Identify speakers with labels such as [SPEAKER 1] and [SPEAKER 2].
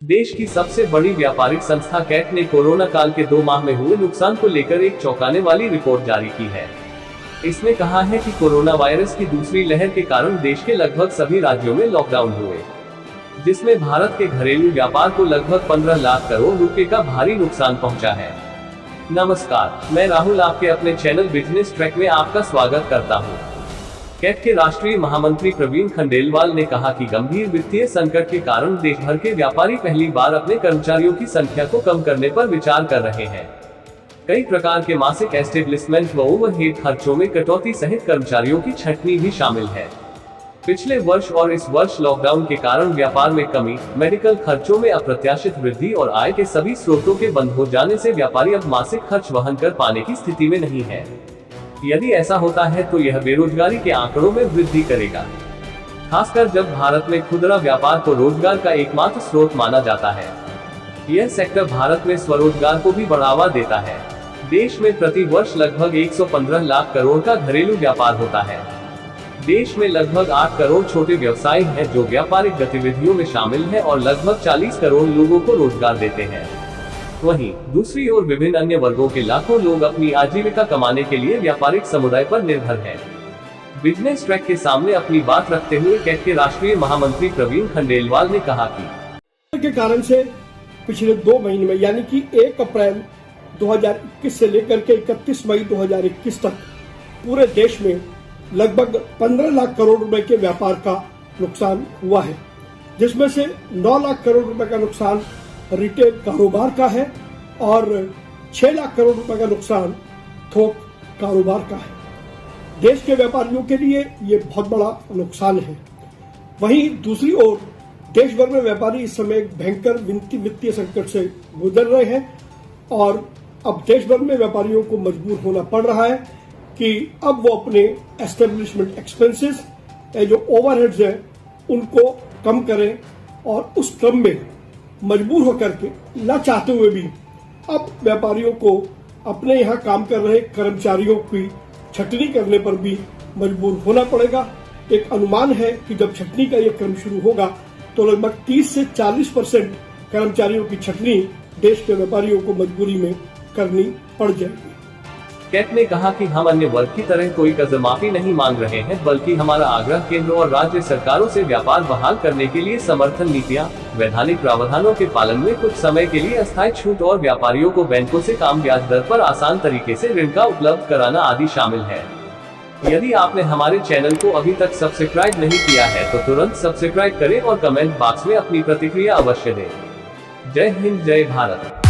[SPEAKER 1] देश की सबसे बड़ी व्यापारिक संस्था कैट ने कोरोना काल के 2 माह में हुए नुकसान को लेकर एक चौंकाने वाली रिपोर्ट जारी की है। इसमें कहा है कि कोरोना वायरस की दूसरी लहर के कारण देश के लगभग सभी राज्यों में लॉकडाउन हुए, जिसमें भारत के घरेलू व्यापार को लगभग 15 लाख करोड़ रुपए का भारी नुकसान पहुंचा है। नमस्कार, मैं राहुल आपके अपने चैनल बिजनेस ट्रैक में आपका स्वागत करता हूं। कैट के राष्ट्रीय महामंत्री प्रवीण खंडेलवाल ने कहा कि गंभीर वित्तीय संकट के कारण देश भर के व्यापारी पहली बार अपने कर्मचारियों की संख्या को कम करने पर विचार कर रहे हैं। कई प्रकार के मासिक एस्टेब्लिशमेंट व ओवरहेड खर्चों में कटौती सहित कर्मचारियों की छंटनी भी शामिल है। पिछले वर्ष और इस वर्ष लॉकडाउन के कारण व्यापार में कमी, मेडिकल खर्चों में अप्रत्याशित वृद्धि और आय के सभी स्रोतों के बंद हो जाने से व्यापारी अब मासिक खर्च वहन कर पाने की स्थिति में नहीं है। यदि ऐसा होता है तो यह बेरोजगारी के आंकड़ों में वृद्धि करेगा, खासकर जब भारत में खुदरा व्यापार को रोजगार का एकमात्र स्रोत माना जाता है। यह सेक्टर भारत में स्वरोजगार को भी बढ़ावा देता है। देश में प्रति वर्ष लगभग 115 लाख करोड़ का घरेलू व्यापार होता है। देश में लगभग 8 करोड़ छोटे व्यवसाय हैं जो व्यापारिक गतिविधियों में शामिल हैं और लगभग 40 करोड़ लोगों को रोजगार देते हैं। वहीं दूसरी ओर विभिन्न अन्य वर्गों के लाखों लोग अपनी आजीविका कमाने के लिए व्यापारिक समुदाय पर निर्भर हैं। बिजनेस ट्रैक के सामने अपनी बात रखते हुए कैट के राष्ट्रीय महामंत्री प्रवीण खंडेलवाल ने कहा कि
[SPEAKER 2] के कारण से पिछले 2 महीने में यानी कि 1 अप्रैल 2021 से लेकर के 31 मई 2021 तक पूरे देश में लगभग 15 लाख करोड़ रुपए के व्यापार का नुकसान हुआ है, जिसमें से 9 लाख करोड़ रुपए का नुकसान रिटेल कारोबार का है और 6 लाख करोड़ रुपए का नुकसान थोक कारोबार का है। देश के व्यापारियों के लिए ये बहुत बड़ा नुकसान है। वहीं दूसरी ओर देश भर में व्यापारी इस समय एक भयंकर वित्तीय संकट से गुजर रहे हैं और अब देश भर में व्यापारियों को मजबूर होना पड़ रहा है कि अब वो अपने एस्टेब्लिशमेंट एक्सपेंसेस जो ओवरहेड्स हैं उनको कम करें और उस क्रम में मजबूर होकर के न चाहते हुए भी अब व्यापारियों को अपने यहाँ काम कर रहे कर्मचारियों की छटनी करने पर भी मजबूर होना पड़ेगा। एक अनुमान है कि जब छटनी का यह क्रम शुरू होगा तो लगभग 30 से 40% कर्मचारियों की छटनी देश के व्यापारियों को मजबूरी में करनी पड़ जाएगी।
[SPEAKER 1] कैट ने कहा कि हम अन्य वर्ग की तरह कोई कर्ज माफी नहीं मांग रहे हैं, बल्कि हमारा आग्रह केंद्र और राज्य सरकारों से व्यापार बहाल करने के लिए समर्थन नीतियां, वैधानिक प्रावधानों के पालन में कुछ समय के लिए अस्थायी छूट और व्यापारियों को बैंकों से कम ब्याज दर पर आसान तरीके से ऋण का उपलब्ध कराना आदि शामिल है। यदि आपने हमारे चैनल को अभी तक सब्सक्राइब नहीं किया है तो तुरंत सब्सक्राइब करें और कमेंट बॉक्स में अपनी प्रतिक्रिया अवश्य दें। जय हिंद, जय भारत।